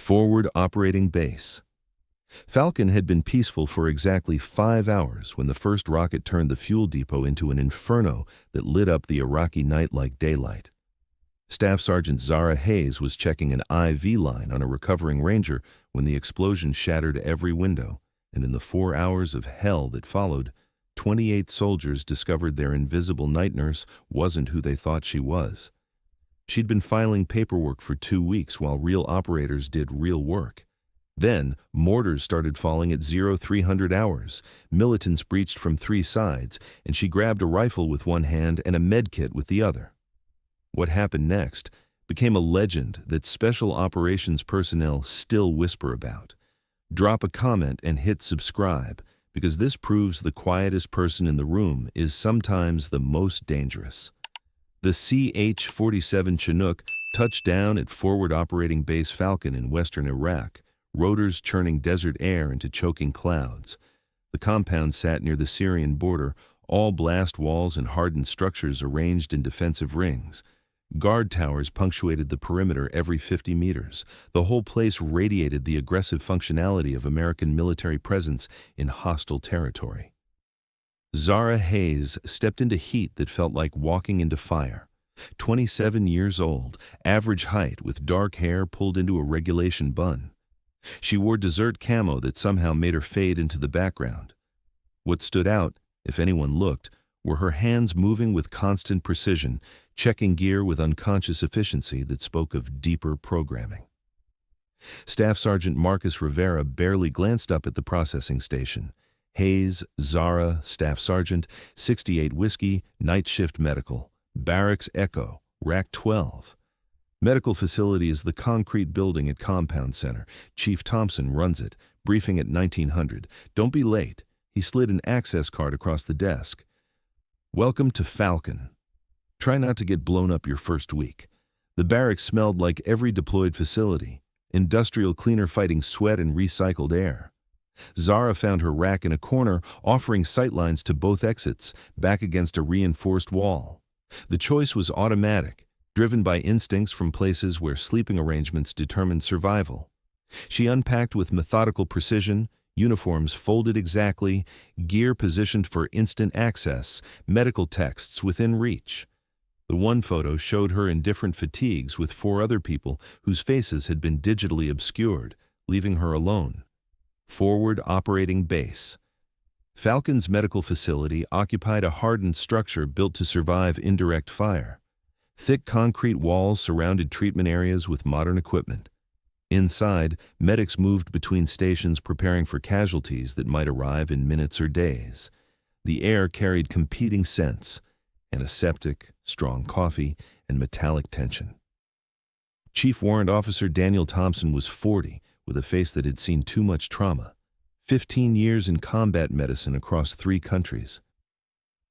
Forward Operating Base. Falcon had been peaceful for exactly 5 hours when the first rocket turned the fuel depot into an inferno that lit up the Iraqi night like daylight. Staff Sergeant Zara Hayes was checking an IV line on a recovering Ranger when the explosion shattered every window, and in the 4 hours of hell that followed, 28 soldiers discovered their invisible night nurse wasn't who they thought she was. She'd been filing paperwork for 2 weeks while real operators did real work. Then, mortars started falling at 0300 hours. Militants breached from 3 sides, and she grabbed a rifle with one hand and a med kit with the other. What happened next became a legend that special operations personnel still whisper about. Drop a comment and hit subscribe, because this proves the quietest person in the room is sometimes the most dangerous. The CH-47 Chinook touched down at Forward Operating Base Falcon in western Iraq, rotors churning desert air into choking clouds. The compound sat near the Syrian border, all blast walls and hardened structures arranged in defensive rings. Guard towers punctuated the perimeter every 50 meters. The whole place radiated the aggressive functionality of American military presence in hostile territory. Zara Hayes stepped into heat that felt like walking into fire. 27 years old, average height with dark hair pulled into a regulation bun. She wore desert camo that somehow made her fade into the background. What stood out, if anyone looked, were her hands moving with constant precision, checking gear with unconscious efficiency that spoke of deeper programming. Staff Sergeant Marcus Rivera barely glanced up at the processing station. Hayes, Zara, Staff Sergeant, 68 Whiskey, Night Shift Medical, Barracks Echo, Rack 12. Medical facility is the concrete building at Compound Center. Chief Thompson runs it, briefing at 1900. Don't be late. He slid an access card across the desk. Welcome to Falcon. Try not to get blown up your first week. The barracks smelled like every deployed facility. Industrial cleaner fighting sweat and recycled air. Zara found her rack in a corner, offering sightlines to both exits, back against a reinforced wall. The choice was automatic, driven by instincts from places where sleeping arrangements determined survival. She unpacked with methodical precision, uniforms folded exactly, gear positioned for instant access, medical texts within reach. The one photo showed her in different fatigues with 4 other people whose faces had been digitally obscured, leaving her alone. Forward Operating Base. Falcon's medical facility occupied a hardened structure built to survive indirect fire. Thick concrete walls surrounded treatment areas with modern equipment. Inside, medics moved between stations preparing for casualties that might arrive in minutes or days. The air carried competing scents: antiseptic, strong coffee, and metallic tension. Chief Warrant Officer Daniel Thompson was 40, with a face that had seen too much trauma. 15 years in combat medicine across 3 countries.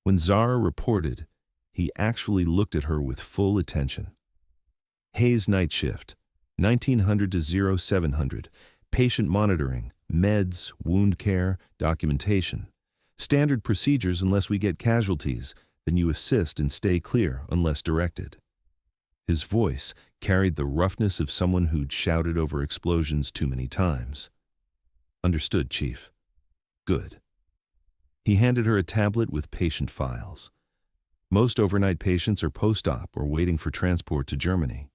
When Zara reported, he actually looked at her with full attention. Hayes night shift, 1900 to 0700, patient monitoring, meds, wound care, documentation. Standard procedures unless we get casualties, then you assist and stay clear unless directed. His voice carried the roughness of someone who'd shouted over explosions too many times. Understood, Chief. Good. He handed her a tablet with patient files. Most overnight patients are post-op or waiting for transport to Germany.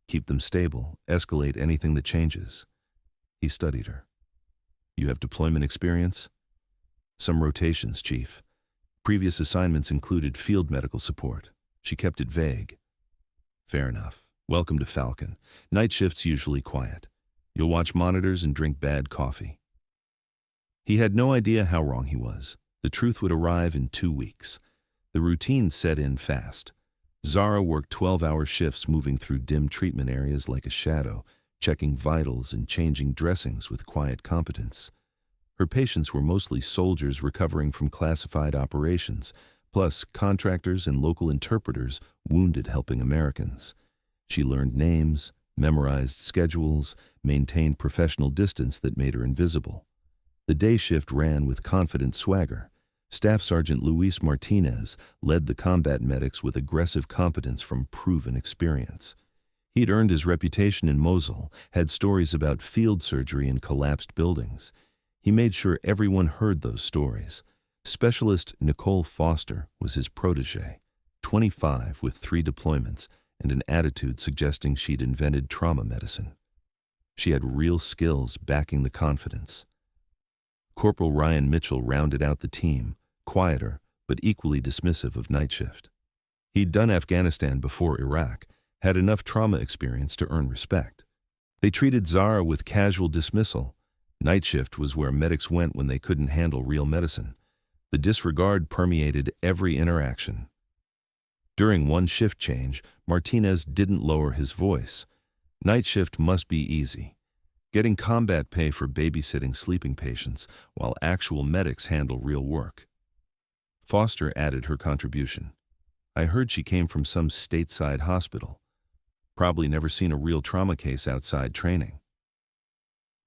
Keep them stable, escalate anything that changes. He studied her. You have deployment experience? Some rotations, Chief. Previous assignments included field medical support. She kept it vague. Fair enough. Welcome to Falcon. Night shift's usually quiet. You'll watch monitors and drink bad coffee. He had no idea how wrong he was. The truth would arrive in 2 weeks. The routine set in fast. Zara worked 12-hour shifts moving through dim treatment areas like a shadow, checking vitals and changing dressings with quiet competence. Her patients were mostly soldiers recovering from classified operations, plus contractors and local interpreters wounded helping Americans. She learned names, memorized schedules, maintained professional distance that made her invisible. The day shift ran with confident swagger. Staff Sergeant Luis Martinez led the combat medics with aggressive competence from proven experience. He'd earned his reputation in Mosul, had stories about field surgery and collapsed buildings. He made sure everyone heard those stories. Specialist Nicole Foster was his protégé, 25 with 3 deployments and an attitude suggesting she'd invented trauma medicine. She had real skills backing the confidence. Corporal Ryan Mitchell rounded out the team, quieter but equally dismissive of night shift. He'd done Afghanistan before Iraq, had enough trauma experience to earn respect. They treated Zara with casual dismissal. Night shift was where medics went when they couldn't handle real medicine. The disregard permeated every interaction. During one shift change, Martinez didn't lower his voice. Night shift must be easy. Getting combat pay for babysitting sleeping patients while actual medics handle real work. Foster added her contribution. I heard she came from some stateside hospital. Probably never seen a real trauma case outside training.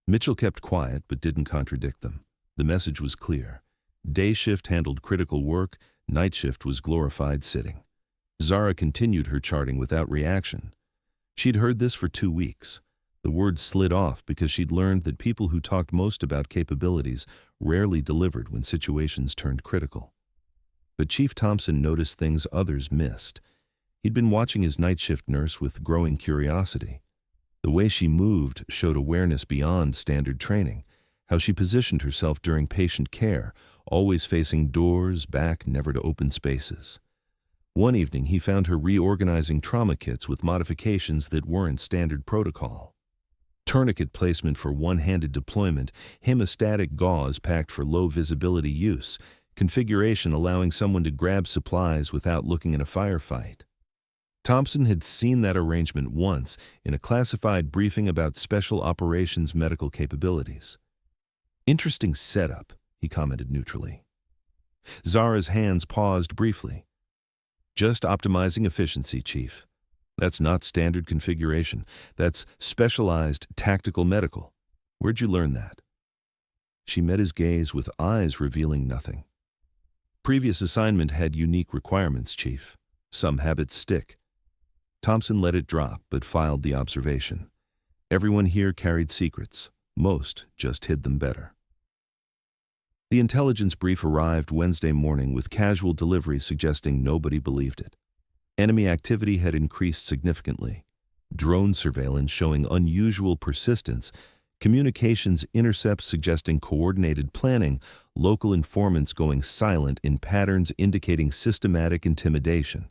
Mitchell kept quiet but didn't contradict them. The message was clear. Day shift handled critical work, night shift was glorified sitting. Zara continued her charting without reaction. She'd heard this for 2 weeks. The word slid off because she'd learned that people who talked most about capabilities rarely delivered when situations turned critical. But Chief Thompson noticed things others missed. He'd been watching his night shift nurse with growing curiosity. The way she moved showed awareness beyond standard training, how she positioned herself during patient care, always facing doors, back, never to open spaces. One evening, he found her reorganizing trauma kits with modifications that weren't standard protocol. Tourniquet placement for one-handed deployment, hemostatic gauze packed for low-visibility use, configuration allowing someone to grab supplies without looking in a firefight. Thompson had seen that arrangement once in a classified briefing about special operations medical capabilities. Interesting setup, he commented neutrally. Zara's hands paused briefly. Just optimizing efficiency, Chief. That's not standard configuration. That's specialized tactical medical. Where'd you learn that? She met his gaze with eyes revealing nothing. Previous assignment had unique requirements, Chief. Some habits stick. Thompson let it drop, but filed the observation. Everyone here carried secrets. Most just hid them better. The intelligence brief arrived Wednesday morning with casual delivery suggesting nobody believed it. Enemy activity had increased significantly. Drone surveillance showing unusual persistence, communications intercepts suggesting coordinated planning, local informants going silent in patterns indicating systematic intimidation.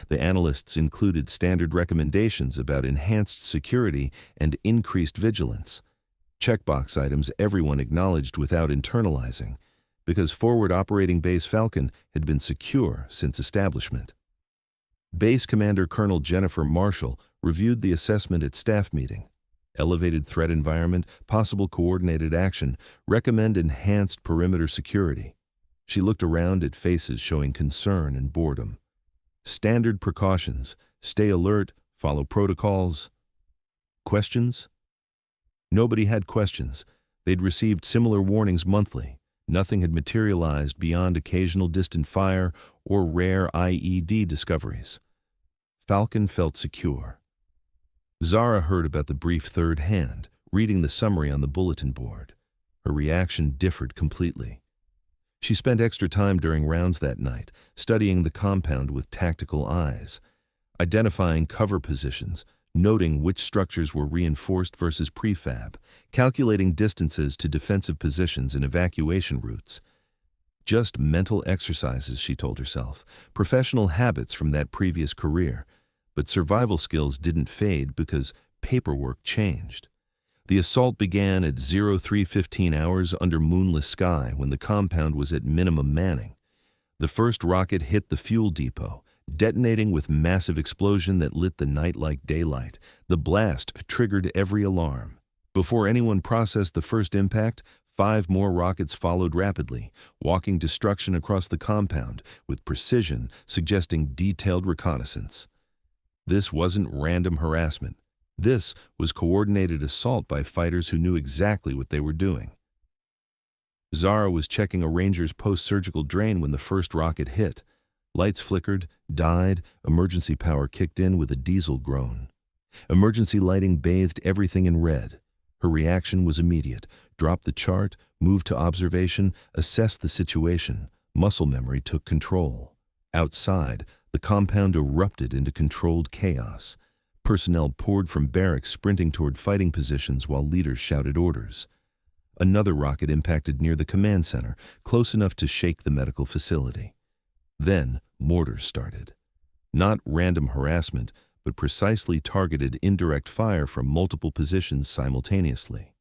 The analysts included standard recommendations about enhanced security and increased vigilance. Checkbox items everyone acknowledged without internalizing, because Forward Operating Base Falcon had been secure since establishment. Base Commander Colonel Jennifer Marshall reviewed the assessment at staff meeting. Elevated threat environment, possible coordinated action, recommend enhanced perimeter security. She looked around at faces showing concern and boredom. Standard precautions, stay alert, follow protocols. Questions? Nobody had questions. They'd received similar warnings monthly. Nothing had materialized beyond occasional distant fire or rare IED discoveries. Falcon felt secure. Zara heard about the brief third hand, reading the summary on the bulletin board. Her reaction differed completely. She spent extra time during rounds that night, studying the compound with tactical eyes, identifying cover positions, noting which structures were reinforced versus prefab, calculating distances to defensive positions and evacuation routes. Just mental exercises, she told herself, professional habits from that previous career. But survival skills didn't fade because paperwork changed. The assault began at 03:15 hours under moonless sky when the compound was at minimum manning. The first rocket hit the fuel depot, detonating with massive explosion that lit the night like daylight. The blast triggered every alarm. Before anyone processed the first impact, 5 more rockets followed rapidly, walking destruction across the compound with precision, suggesting detailed reconnaissance. This wasn't random harassment. This was coordinated assault by fighters who knew exactly what they were doing. Zara was checking a Ranger's post-surgical drain when the first rocket hit. Lights flickered, died, emergency power kicked in with a diesel groan. Emergency lighting bathed everything in red. Her reaction was immediate. Drop the chart, move to observation, assess the situation. Muscle memory took control. Outside, the compound erupted into controlled chaos. Personnel poured from barracks, sprinting toward fighting positions while leaders shouted orders. Another rocket impacted near the command center, close enough to shake the medical facility. Then, mortars started. Not random harassment, but precisely targeted indirect fire from multiple positions simultaneously.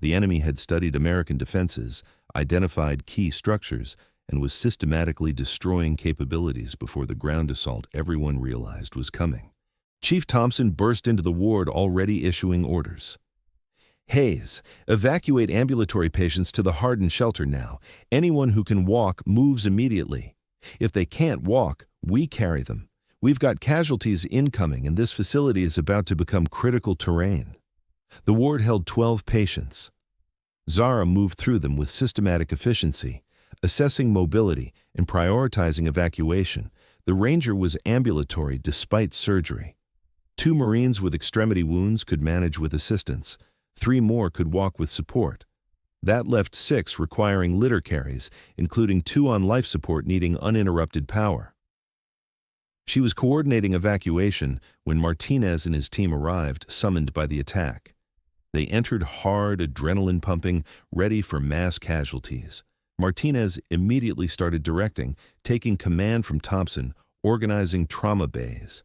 The enemy had studied American defenses, identified key structures, and was systematically destroying capabilities before the ground assault everyone realized was coming. Chief Thompson burst into the ward, already issuing orders. Hayes, evacuate ambulatory patients to the hardened shelter now. Anyone who can walk moves immediately. If they can't walk, we carry them. We've got casualties incoming, and this facility is about to become critical terrain. The ward held 12 patients. Zara moved through them with systematic efficiency, assessing mobility and prioritizing evacuation. The Ranger was ambulatory despite surgery. 2 Marines with extremity wounds could manage with assistance. 3 more could walk with support. That left 6 requiring litter carries, including 2 on life support needing uninterrupted power. She was coordinating evacuation when Martinez and his team arrived, summoned by the attack. They entered hard, adrenaline pumping, ready for mass casualties. Martinez immediately started directing, taking command from Thompson, organizing trauma bays.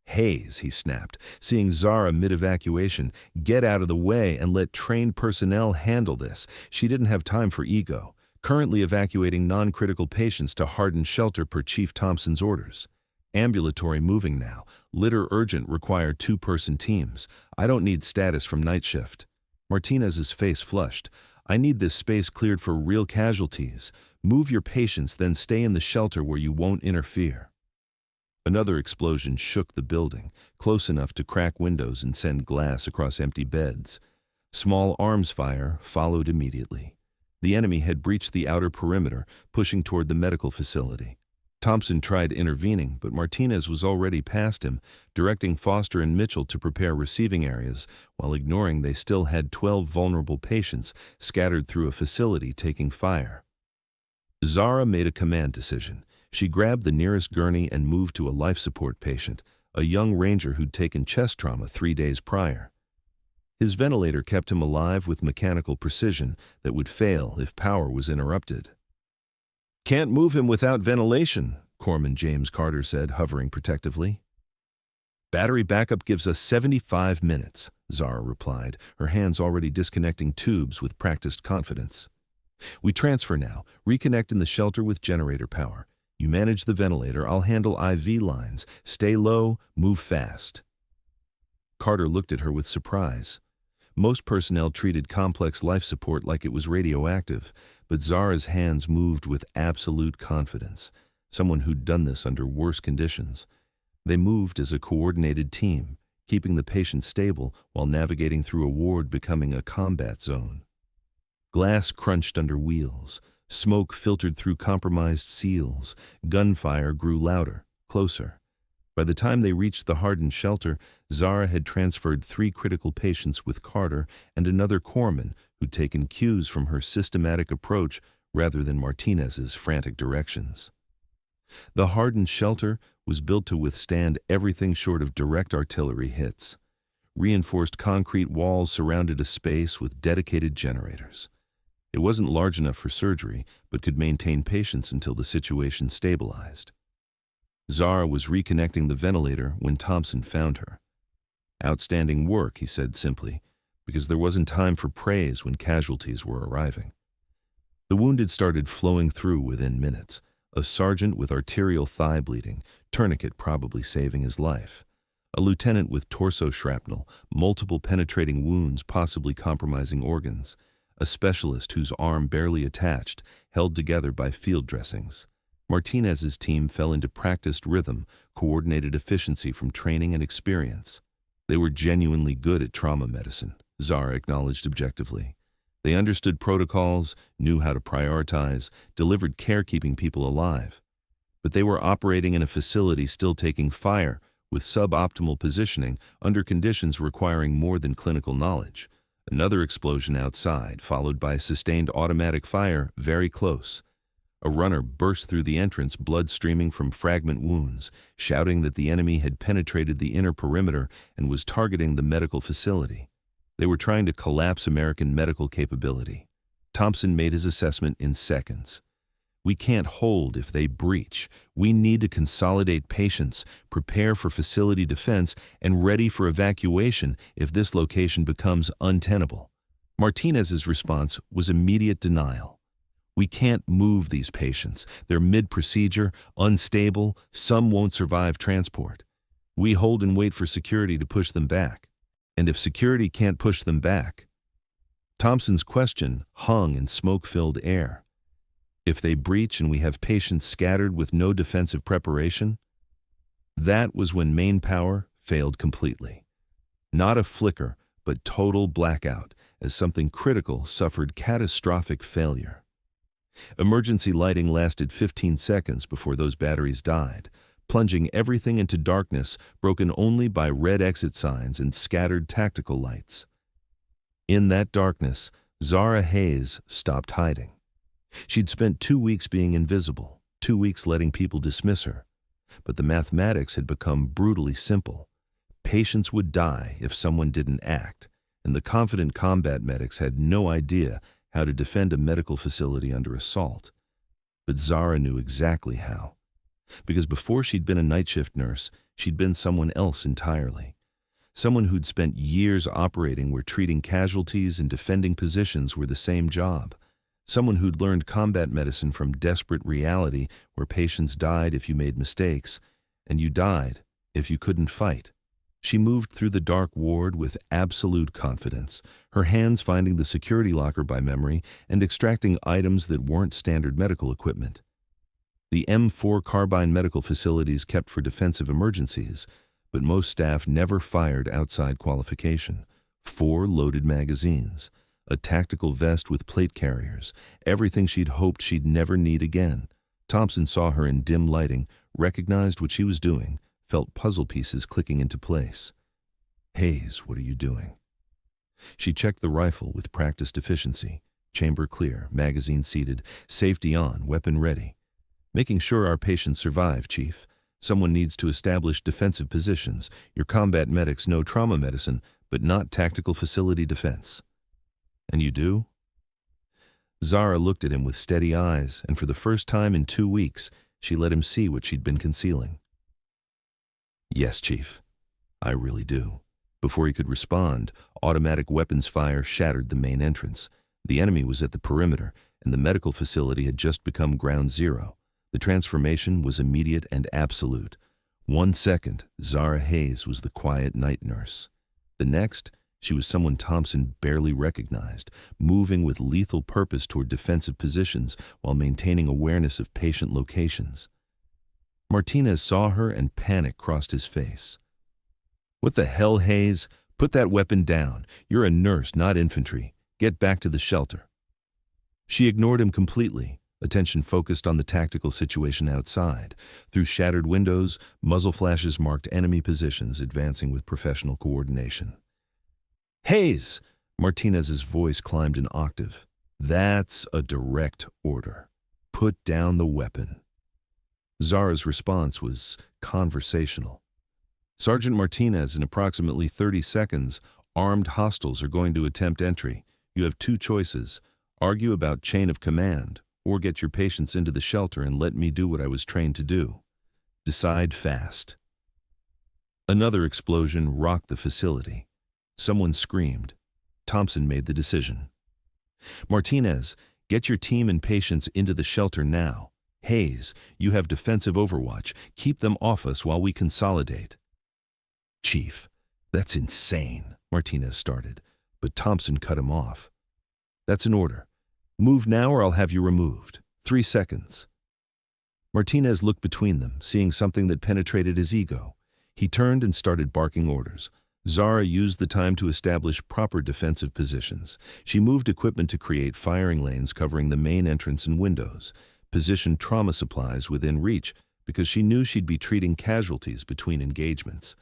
Hayes, he snapped, seeing Zara mid-evacuation, get out of the way and let trained personnel handle this. She didn't have time for ego. Currently evacuating non-critical patients to hardened shelter per Chief Thompson's orders. Ambulatory moving now. Litter urgent, require 2-person teams. I don't need status from night shift. Martinez's face flushed. I need this space cleared for real casualties. Move your patients, then stay in the shelter where you won't interfere. Another explosion shook the building, close enough to crack windows and send glass across empty beds. Small arms fire followed immediately. The enemy had breached the outer perimeter, pushing toward the medical facility. Thompson tried intervening, but Martinez was already past him, directing Foster and Mitchell to prepare receiving areas, while ignoring they still had 12 vulnerable patients scattered through a facility taking fire. Zara made a command decision. She grabbed the nearest gurney and moved to a life support patient, a young Ranger who'd taken chest trauma 3 days prior. His ventilator kept him alive with mechanical precision that would fail if power was interrupted. Can't move him without ventilation, Corpsman James Carter said, hovering protectively. Battery backup gives us 75 minutes, Zara replied, her hands already disconnecting tubes with practiced confidence. We transfer now, reconnect in the shelter with generator power. You manage the ventilator, I'll handle IV lines. Stay low, move fast. Carter looked at her with surprise. Most personnel treated complex life support like it was radioactive, but Zara's hands moved with absolute confidence, someone who'd done this under worse conditions. They moved as a coordinated team, keeping the patient stable while navigating through a ward becoming a combat zone. Glass crunched under wheels. Smoke filtered through compromised seals. Gunfire grew louder, closer. By the time they reached the hardened shelter, Zara had transferred 3 critical patients with Carter and another corpsman who'd taken cues from her systematic approach rather than Martinez's frantic directions. The hardened shelter was built to withstand everything short of direct artillery hits. Reinforced concrete walls surrounded a space with dedicated generators. It wasn't large enough for surgery, but could maintain patients until the situation stabilized. Zara was reconnecting the ventilator when Thompson found her. Outstanding work, he said simply, because there wasn't time for praise when casualties were arriving. The wounded started flowing through within minutes. A sergeant with arterial thigh bleeding, tourniquet probably saving his life. A lieutenant with torso shrapnel, multiple penetrating wounds possibly compromising organs. A specialist whose arm barely attached, held together by field dressings. Martinez's team fell into practiced rhythm, coordinated efficiency from training and experience. They were genuinely good at trauma medicine, Zara acknowledged objectively. They understood protocols, knew how to prioritize, delivered care keeping people alive. But they were operating in a facility still taking fire, with suboptimal positioning under conditions requiring more than clinical knowledge. Another explosion outside, followed by sustained automatic fire very close. A runner burst through the entrance, blood streaming from fragment wounds, shouting that the enemy had penetrated the inner perimeter and was targeting the medical facility. They were trying to collapse American medical capability. Thompson made his assessment in seconds. We can't hold if they breach. We need to consolidate patients, prepare for facility defense, and ready for evacuation if this location becomes untenable. Martinez's response was immediate denial. We can't move these patients. They're mid-procedure, unstable, some won't survive transport. We hold and wait for security to push them back. And if security can't push them back? Thompson's question hung in smoke-filled air. If they breach and we have patients scattered with no defensive preparation? That was when main power failed completely. Not a flicker, but total blackout, as something critical suffered catastrophic failure. Emergency lighting lasted 15 seconds before those batteries died, plunging everything into darkness, broken only by red exit signs and scattered tactical lights. In that darkness, Zara Hayes stopped hiding. She'd spent 2 weeks being invisible, 2 weeks letting people dismiss her. But the mathematics had become brutally simple. Patients would die if someone didn't act, and the confident combat medics had no idea how to defend a medical facility under assault. But Zara knew exactly how. Because before she'd been a night shift nurse, she'd been someone else entirely. Someone who'd spent years operating where treating casualties and defending positions were the same job. Someone who'd learned combat medicine from desperate reality where patients died if you made mistakes, and you died if you couldn't fight. She moved through the dark ward with absolute confidence, her hands finding the security locker by memory and extracting items that weren't standard medical equipment. The M4 carbine medical facilities kept for defensive emergencies, but most staff never fired outside qualification. 4 loaded magazines, a tactical vest with plate carriers, everything she'd hoped she'd never need again. Thompson saw her in dim lighting, recognized what she was doing, felt puzzle pieces clicking into place. Hayes, what are you doing? She checked the rifle with practiced efficiency, chamber clear, magazine seated, safety on, weapon ready. Making sure our patients survive, Chief. Someone needs to establish defensive positions. Your combat medics know trauma medicine, but not tactical facility defense. And you do? Zara looked at him with steady eyes, and for the first time in 2 weeks, she let him see what she'd been concealing. Yes, Chief. I really do. Before he could respond, automatic weapons fire shattered the main entrance. The enemy was at the perimeter, and the medical facility had just become ground zero. The transformation was immediate and absolute. 1 second, Zara Hayes was the quiet night nurse. The next, she was someone Thompson barely recognized, moving with lethal purpose toward defensive positions while maintaining awareness of patient locations. Martinez saw her and panic crossed his face. What the hell, Hayes? Put that weapon down. You're a nurse, not infantry. Get back to the shelter. She ignored him completely, attention focused on the tactical situation outside. Through shattered windows, muzzle flashes marked enemy positions, advancing with professional coordination. Hayes! Martinez's voice climbed an octave. That's a direct order. Put down the weapon. Zara's response was conversational. Sergeant Martinez, in approximately 30 seconds, armed hostiles are going to attempt entry. You have 2 choices. Argue about chain of command, or get your patients into the shelter and let me do what I was trained to do. Decide fast. Another explosion rocked the facility. Someone screamed. Thompson made the decision. Martinez, get your team and patients into the shelter now. Hayes, you have defensive overwatch. Keep them off us while we consolidate. Chief, that's insane, Martinez started, but Thompson cut him off. That's an order. Move now or I'll have you removed. 3 seconds. Martinez looked between them, seeing something that penetrated his ego. He turned and started barking orders. Zara used the time to establish proper defensive positions. She moved equipment to create firing lanes covering the main entrance and windows, positioned trauma supplies within reach, because she knew she'd be treating casualties between engagements.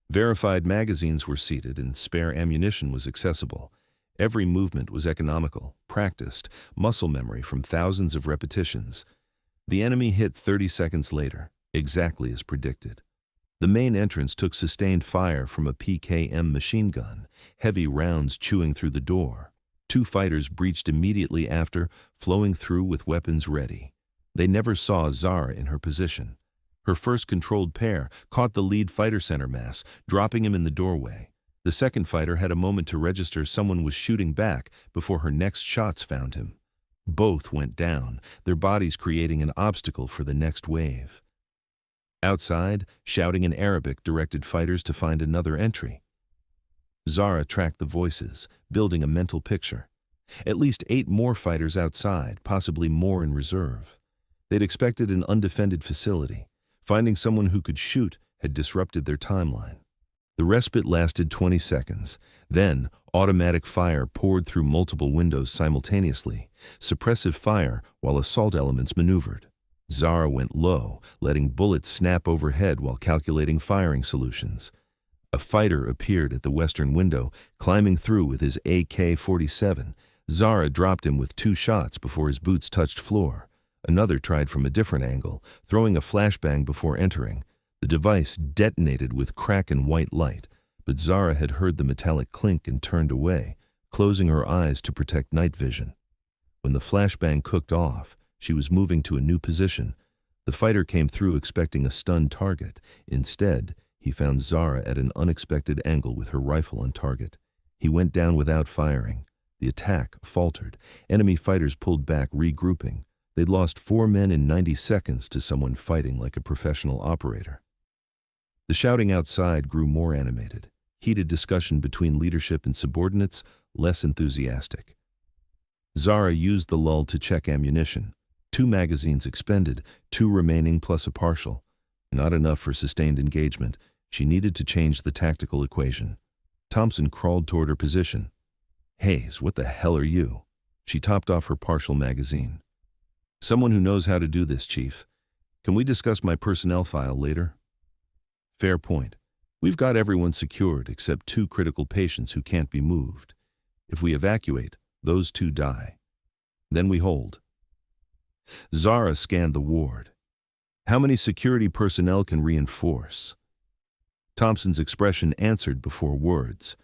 Verified magazines were seated and spare ammunition was accessible. Every movement was economical, practiced, muscle memory from thousands of repetitions. The enemy hit 30 seconds later, exactly as predicted. The main entrance took sustained fire from a PKM machine gun, heavy rounds chewing through the door. 2 fighters breached immediately after, flowing through with weapons ready. They never saw Zara in her position. Her first controlled pair caught the lead fighter center mass, dropping him in the doorway. The second fighter had a moment to register someone was shooting back before her next shots found him. Both went down, their bodies creating an obstacle for the next wave. Outside, shouting in Arabic directed fighters to find another entry. Zara tracked the voices, building a mental picture. At least 8 more fighters outside, possibly more in reserve. They'd expected an undefended facility. Finding someone who could shoot had disrupted their timeline. The respite lasted 20 seconds. Then, automatic fire poured through multiple windows simultaneously, suppressive fire while assault elements maneuvered. Zara went low, letting bullets snap overhead while calculating firing solutions. A fighter appeared at the western window, climbing through with his AK-47. Zara dropped him with 2 shots before his boots touched floor. Another tried from a different angle, throwing a flashbang before entering. The device detonated with crack and white light, but Zara had heard the metallic clink and turned away, closing her eyes to protect night vision. When the flashbang cooked off, she was moving to a new position. The fighter came through expecting a stunned target. Instead, he found Zara at an unexpected angle with her rifle on target. He went down without firing. The attack faltered. Enemy fighters pulled back, regrouping. They'd lost 4 men in 90 seconds to someone fighting like a professional operator. The shouting outside grew more animated. Heated discussion between leadership and subordinates, less enthusiastic. Zara used the lull to check ammunition. 2 magazines expended, 2 remaining plus a partial. Not enough for sustained engagement. She needed to change the tactical equation. Thompson crawled toward her position. "Hayes, what the hell are you?" She topped off her partial magazine. "Someone who knows how to do this, Chief. Can we discuss my personnel file later?" "Fair point. We've got everyone secured except 2 critical patients who can't be moved. If we evacuate, those 2 die. Then we hold." Zara scanned the ward. "How many security personnel can reinforce?" Thompson's expression answered before words.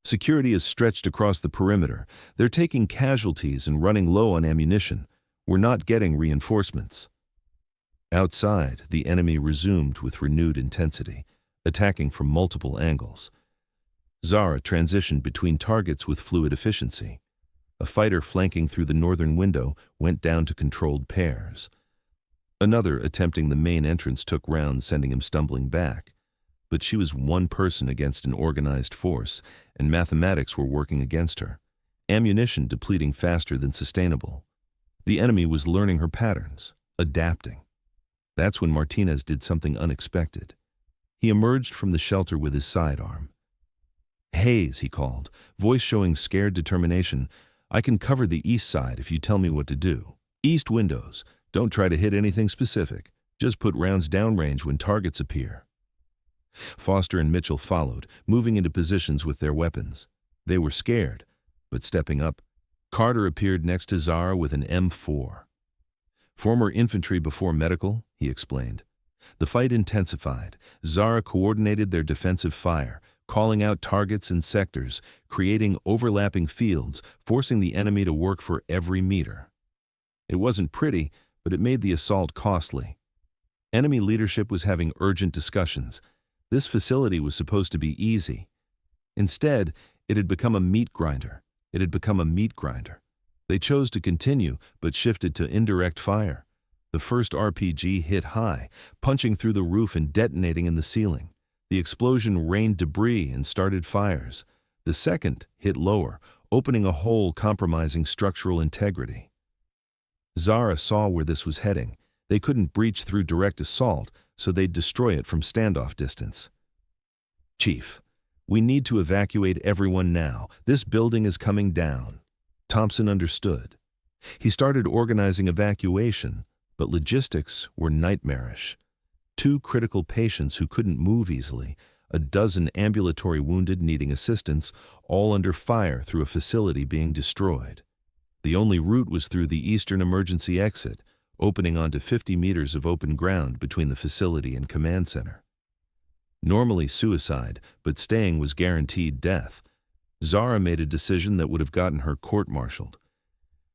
"Security is stretched across the perimeter. They're taking casualties and running low on ammunition. We're not getting reinforcements." Outside, the enemy resumed with renewed intensity, attacking from multiple angles. Zara transitioned between targets with fluid efficiency. A fighter flanking through the northern window went down to controlled pairs. Another attempting the main entrance took rounds, sending him stumbling back. But she was one person against an organized force, and mathematics were working against her. Ammunition depleting faster than sustainable. The enemy was learning her patterns, adapting. That's when Martinez did something unexpected. He emerged from the shelter with his sidearm. "Hayes," he called, voice showing scared determination. "I can cover the east side if you tell me what to do. East windows. Don't try to hit anything specific. Just put rounds downrange when targets appear." Foster and Mitchell followed, moving into positions with their weapons. They were scared, but stepping up. Carter appeared next to Zara with an M4. "Former infantry before medical," he explained. The fight intensified. Zara coordinated their defensive fire, calling out targets and sectors, creating overlapping fields, forcing the enemy to work for every meter. It wasn't pretty, but it made the assault costly. Enemy leadership was having urgent discussions. This facility was supposed to be easy. Instead, it had become a meat grinder. They chose to continue, but shifted to indirect fire. The first RPG hit high, punching through the roof and detonating in the ceiling. The explosion rained debris and started fires. The second hit lower, opening a hole compromising structural integrity. Zara saw where this was heading. They couldn't breach through direct assault, so they'd destroy it from standoff distance. "Chief, we need to evacuate everyone now. This building is coming down." Thompson understood. He started organizing evacuation. But logistics were nightmarish. 2 critical patients who couldn't move easily, a dozen ambulatory wounded needing assistance, all under fire through a facility being destroyed. The only route was through the eastern emergency exit, opening onto 50 meters of open ground between the facility and command center. Normally suicide, but staying was guaranteed death. Zara made a decision that would have gotten her court-martialed.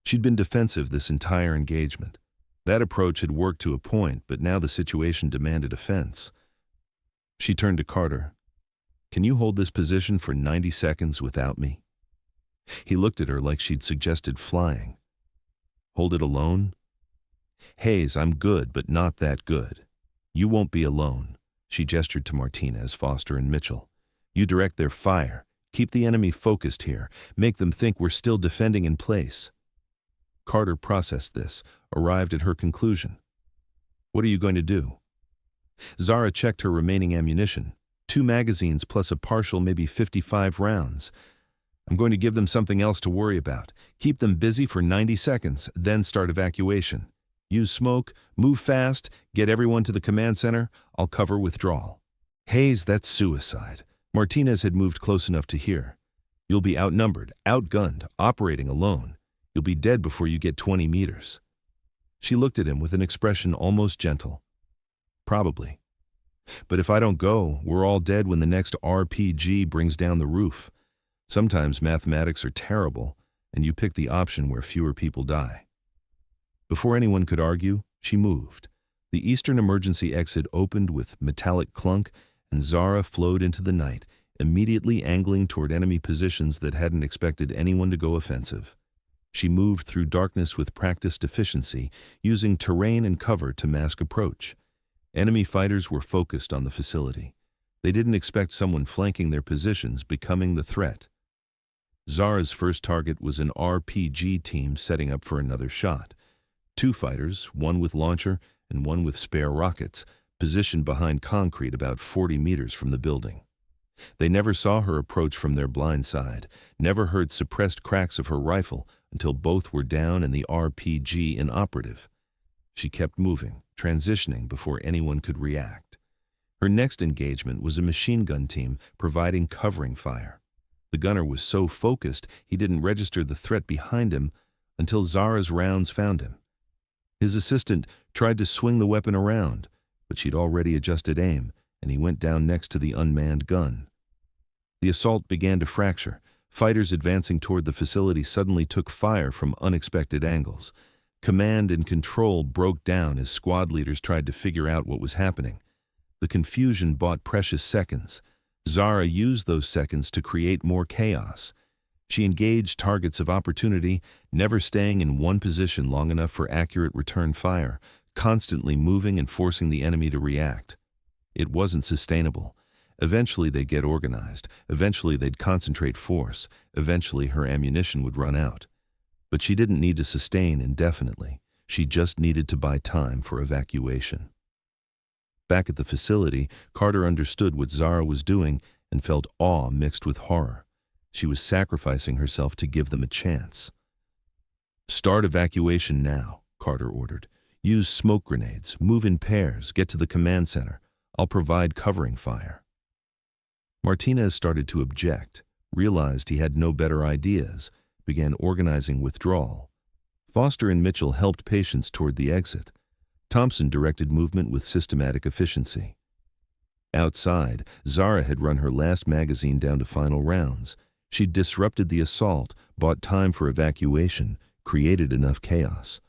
She'd been defensive this entire engagement. That approach had worked to a point, but now the situation demanded offense. She turned to Carter. "Can you hold this position for 90 seconds without me?" He looked at her like she'd suggested flying. "Hold it alone?" "Hayes, I'm good, but not that good. You won't be alone." She gestured to Martinez, Foster, and Mitchell. "You direct their fire. Keep the enemy focused here. Make them think we're still defending in place." Carter processed this, arrived at her conclusion. "What are you going to do?" Zara checked her remaining ammunition. 2 magazines plus a partial, maybe 55 rounds. "I'm going to give them something else to worry about. Keep them busy for 90 seconds, then start evacuation. Use smoke, move fast, get everyone to the command center. I'll cover withdrawal." "Hayes, that's suicide." Martinez had moved close enough to hear. "You'll be outnumbered, outgunned, operating alone. You'll be dead before you get 20 meters. She looked at him with an expression almost gentle. "Probably. But if I don't go, we're all dead when the next RPG brings down the roof. Sometimes mathematics are terrible, and you pick the option where fewer people die." Before anyone could argue, she moved. The eastern emergency exit opened with metallic clunk, and Zara flowed into the night, immediately angling toward enemy positions that hadn't expected anyone to go offensive. She moved through darkness with practiced efficiency, using terrain and cover to mask approach. Enemy fighters were focused on the facility. They didn't expect someone flanking their positions becoming the threat. Zara's first target was an RPG team setting up for another shot. 2 fighters, one with launcher and one with spare rockets, positioned behind concrete about 40 meters from the building. They never saw her approach from their blind side, never heard suppressed cracks of her rifle until both were down and the RPG inoperative. She kept moving, transitioning before anyone could react. Her next engagement was a machine gun team providing covering fire. The gunner was so focused he didn't register the threat behind him until Zara's rounds found him. His assistant tried to swing the weapon around, but she'd already adjusted aim, and he went down next to the unmanned gun. The assault began to fracture. Fighters advancing toward the facility suddenly took fire from unexpected angles. Command and control broke down as squad leaders tried to figure out what was happening. The confusion bought precious seconds. Zara used those seconds to create more chaos. She engaged targets of opportunity, never staying in one position long enough for accurate return fire, constantly moving and forcing the enemy to react. It wasn't sustainable. Eventually they'd get organized. Eventually they'd concentrate force. Eventually her ammunition would run out. But she didn't need to sustain indefinitely. She just needed to buy time for evacuation. Back at the facility, Carter understood what Zara was doing and felt awe mixed with horror. She was sacrificing herself to give them a chance. "Start evacuation now," Carter ordered. "Use smoke grenades, move in pairs, get to the command center. I'll provide covering fire." Martinez started to object, realized he had no better ideas, began organizing withdrawal. Foster and Mitchell helped patients toward the exit. Thompson directed movement with systematic efficiency. Outside, Zara had run her last magazine down to final rounds. She'd disrupted the assault, bought time for evacuation, created enough chaos.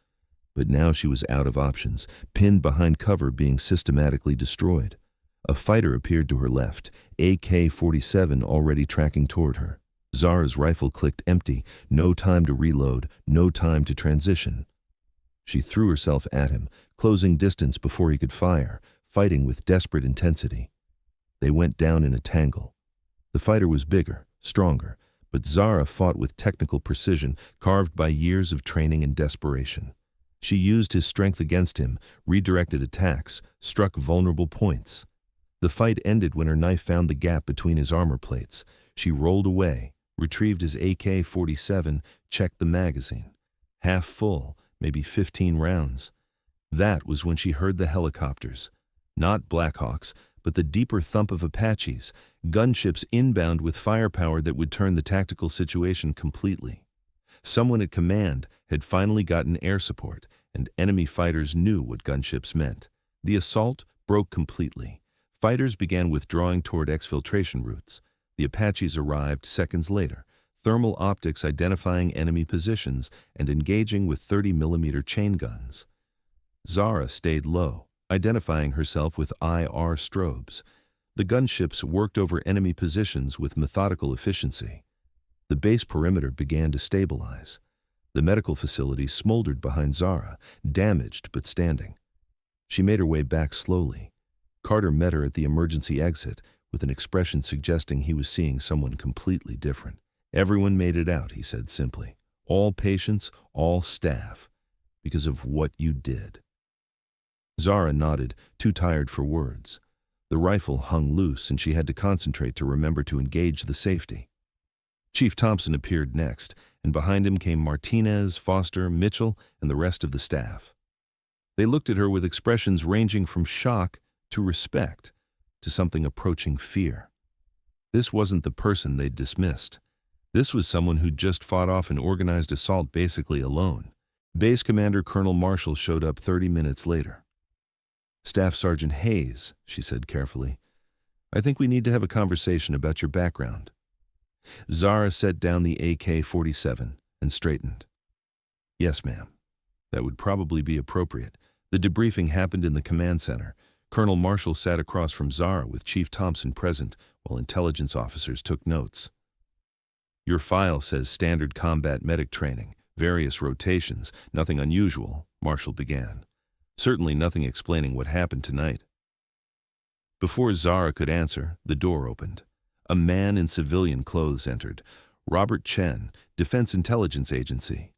But now she was out of options, pinned behind cover being systematically destroyed. A fighter appeared to her left, AK-47 already tracking toward her. Zara's rifle clicked empty, no time to reload, no time to transition. She threw herself at him, closing distance before he could fire, fighting with desperate intensity. They went down in a tangle. The fighter was bigger, stronger, but Zara fought with technical precision, carved by years of training and desperation. She used his strength against him, redirected attacks, struck vulnerable points. The fight ended when her knife found the gap between his armor plates. She rolled away, retrieved his AK-47, checked the magazine. Half full, maybe 15 rounds. That was when she heard the helicopters. Not Blackhawks, but the deeper thump of Apaches, gunships inbound with firepower that would turn the tactical situation completely. Someone at command had finally gotten air support, and enemy fighters knew what gunships meant. The assault broke completely. Fighters began withdrawing toward exfiltration routes. The Apaches arrived seconds later, thermal optics identifying enemy positions and engaging with 30mm chain guns. Zara stayed low, identifying herself with IR strobes. The gunships worked over enemy positions with methodical efficiency. The base perimeter began to stabilize. The medical facility smoldered behind Zara, damaged but standing. She made her way back slowly. Carter met her at the emergency exit with an expression suggesting he was seeing someone completely different. "Everyone made it out," he said simply. "All patients, all staff, because of what you did." Zara nodded, too tired for words. The rifle hung loose and she had to concentrate to remember to engage the safety. Chief Thompson appeared next, and behind him came Martinez, Foster, Mitchell, and the rest of the staff. They looked at her with expressions ranging from shock to respect to something approaching fear. This wasn't the person they'd dismissed. This was someone who'd just fought off an organized assault basically alone. Base Commander Colonel Marshall showed up 30 minutes later. "Staff Sergeant Hayes," she said carefully, "I think we need to have a conversation about your background." Zara set down the AK-47 and straightened. "Yes, ma'am. That would probably be appropriate." The debriefing happened in the command center. Colonel Marshall sat across from Zara with Chief Thompson present while intelligence officers took notes. "Your file says standard combat medic training, various rotations, nothing unusual," Marshall began. "Certainly nothing explaining what happened tonight." Before Zara could answer, the door opened. A man in civilian clothes entered. "Robert Chen, Defense Intelligence Agency.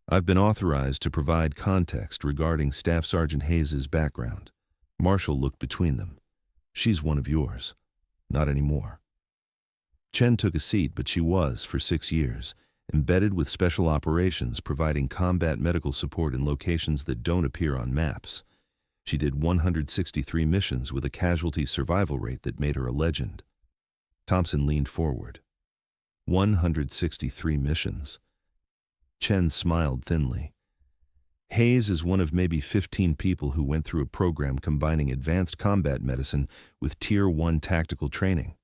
I've been authorized to provide context regarding Staff Sergeant Hayes' background." Marshall looked between them. "She's one of yours." "Not anymore." Chen took a seat, but she was, for 6 years, embedded with special operations providing combat medical support in locations that don't appear on maps. She did 163 missions with a casualty survival rate that made her a legend. Thompson leaned forward. 163 missions. Chen smiled thinly. "Hayes is one of maybe 15 people who went through a program combining advanced combat medicine with Tier 1 tactical training.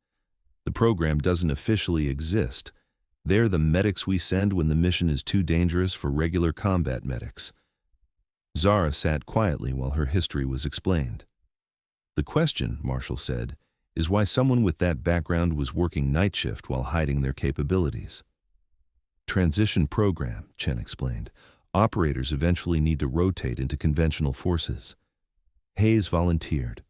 The program doesn't officially exist. They're the medics we send when the mission is too dangerous for regular combat medics." Zara sat quietly while her history was explained. "The question," Marshall said, "is why someone with that background was working night shift while hiding their capabilities." "Transition program," Chen explained. "Operators eventually need to rotate into conventional forces." Hayes volunteered.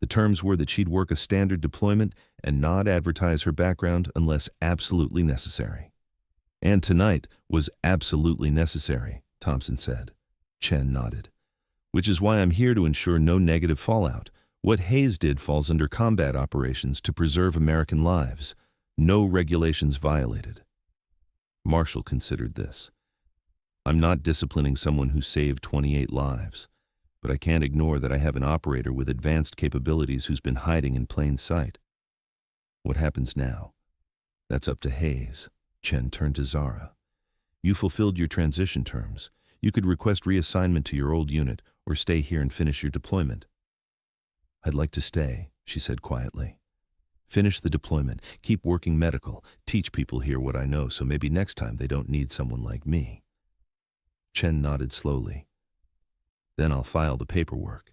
The terms were that she'd work a standard deployment and not advertise her background unless absolutely necessary. "And tonight was absolutely necessary," Thompson said. Chen nodded. "Which is why I'm here to ensure no negative fallout. What Hayes did falls under combat operations to preserve American lives. No regulations violated." Marshall considered this. "I'm not disciplining someone who saved 28 lives, but I can't ignore that I have an operator with advanced capabilities who's been hiding in plain sight. What happens now? That's up to Hayes." Chen turned to Zara. "You fulfilled your transition terms. You could request reassignment to your old unit or stay here and finish your deployment." "I'd like to stay," she said quietly. "Finish the deployment, keep working medical, teach people here what I know so maybe next time they don't need someone like me." Chen nodded slowly. "Then I'll file the paperwork.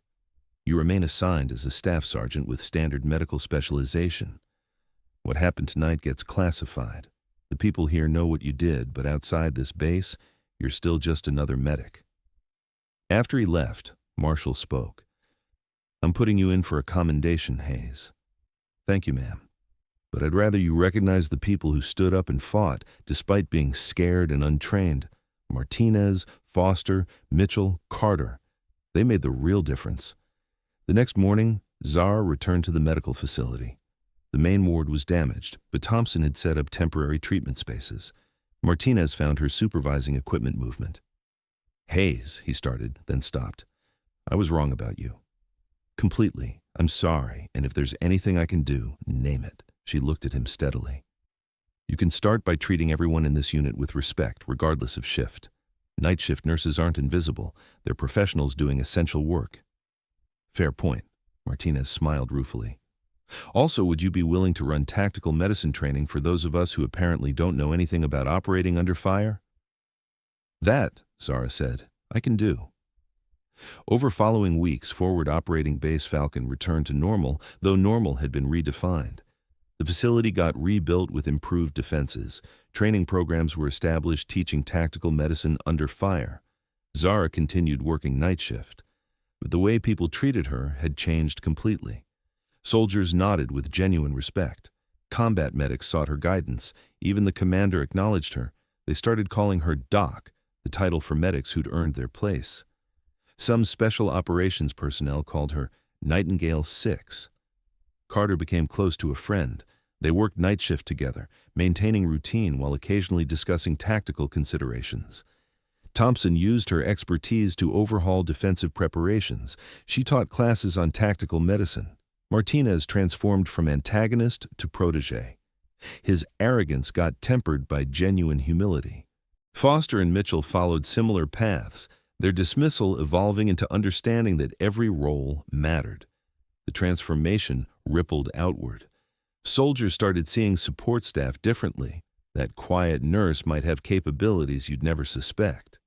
You remain assigned as a staff sergeant with standard medical specialization. What happened tonight gets classified. The people here know what you did, but outside this base, you're still just another medic." After he left, Marshall spoke. "I'm putting you in for a commendation, Hayes." "Thank you, ma'am. But I'd rather you recognize the people who stood up and fought, despite being scared and untrained. Martinez, Foster, Mitchell, Carter. They made the real difference." The next morning, Zara returned to the medical facility. The main ward was damaged, but Thompson had set up temporary treatment spaces. Martinez found her supervising equipment movement. "Hayes," he started, then stopped. I was wrong about you. Completely. I'm sorry, and if there's anything I can do, name it. She looked at him steadily. You can start by treating everyone in this unit with respect, regardless of shift. Night shift nurses aren't invisible. They're professionals doing essential work. Fair point. Martinez smiled ruefully. Also, would you be willing to run tactical medicine training for those of us who apparently don't know anything about operating under fire? That, Zara said, I can do. Over following weeks, Forward Operating Base Falcon returned to normal, though normal had been redefined. The facility got rebuilt with improved defenses. Training programs were established teaching tactical medicine under fire. Zara continued working night shift, but the way people treated her had changed completely. Soldiers nodded with genuine respect. Combat medics sought her guidance. Even the commander acknowledged her. They started calling her Doc, the title for medics who'd earned their place. Some special operations personnel called her Nightingale 6. Carter became close to a friend. They worked night shift together, maintaining routine while occasionally discussing tactical considerations. Thompson used her expertise to overhaul defensive preparations. She taught classes on tactical medicine. Martinez transformed from antagonist to protege. His arrogance got tempered by genuine humility. Foster and Mitchell followed similar paths, their dismissal evolving into understanding that every role mattered. The transformation rippled outward. Soldiers started seeing support staff differently. That quiet nurse might have capabilities you'd never suspect.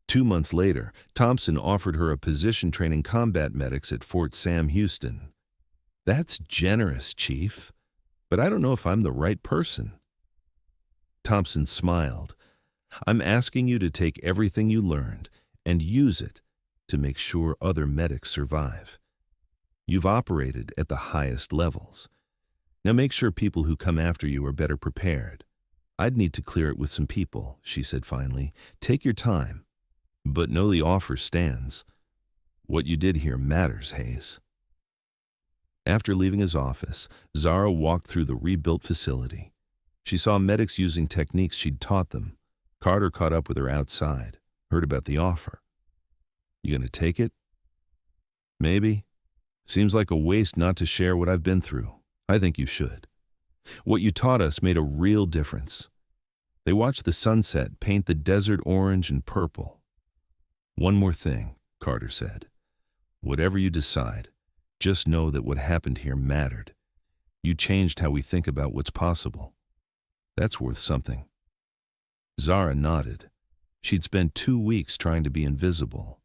2 months later, Thompson offered her a position training combat medics at Fort Sam Houston. That's generous, Chief, but I don't know if I'm the right person. Thompson smiled. I'm asking you to take everything you learned and use it to make sure other medics survive. You've operated at the highest levels. Now make sure people who come after you are better prepared. I'd need to clear it with some people, she said finally. Take your time, but know the offer stands. What you did here matters, Hayes. After leaving his office, Zara walked through the rebuilt facility. She saw medics using techniques she'd taught them. Carter caught up with her outside, heard about the offer. You gonna take it? Maybe. Seems like a waste not to share what I've been through. I think you should. What you taught us made a real difference. They watched the sunset paint the desert orange and purple. One more thing, Carter said. Whatever you decide, just know that what happened here mattered. You changed how we think about what's possible. That's worth something. Zara nodded. She'd spent 2 weeks trying to be invisible.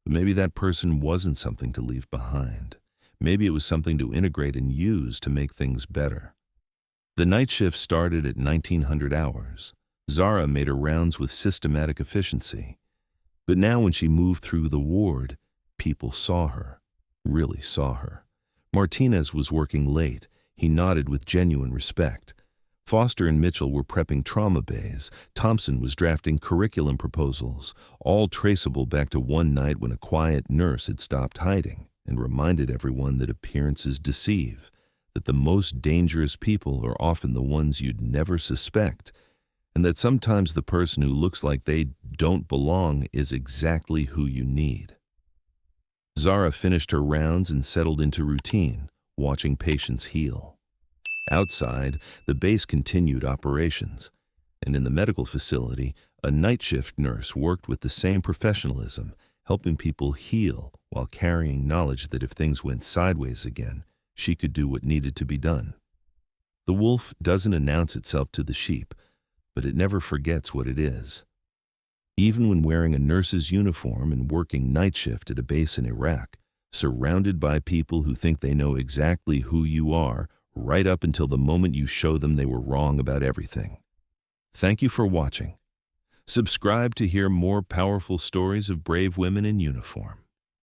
But maybe that person wasn't something to leave behind. Maybe it was something to integrate and use to make things better. The night shift started at 1900 hours. Zara made her rounds with systematic efficiency. But now when she moved through the ward, people saw her. Really saw her. Martinez was working late. He nodded with genuine respect. Foster and Mitchell were prepping trauma bays. Thompson was drafting curriculum proposals, all traceable back to one night when a quiet nurse had stopped hiding and reminded everyone that appearances deceive, that the most dangerous people are often the ones you'd never suspect, and that sometimes the person who looks like they don't belong is exactly who you need. Zara finished her rounds and settled into routine, watching patients heal. Outside, the base continued operations, and in the medical facility, a night shift nurse worked with the same professionalism, helping people heal while carrying knowledge that if things went sideways again, she could do what needed to be done. The wolf doesn't announce itself to the sheep, but it never forgets what it is. Even when wearing a nurse's uniform and working night shift at a base in Iraq, surrounded by people who think they know exactly who you are, right up until the moment you show them they were wrong about everything. Thank you for watching. Subscribe to hear more powerful stories of brave women in uniform.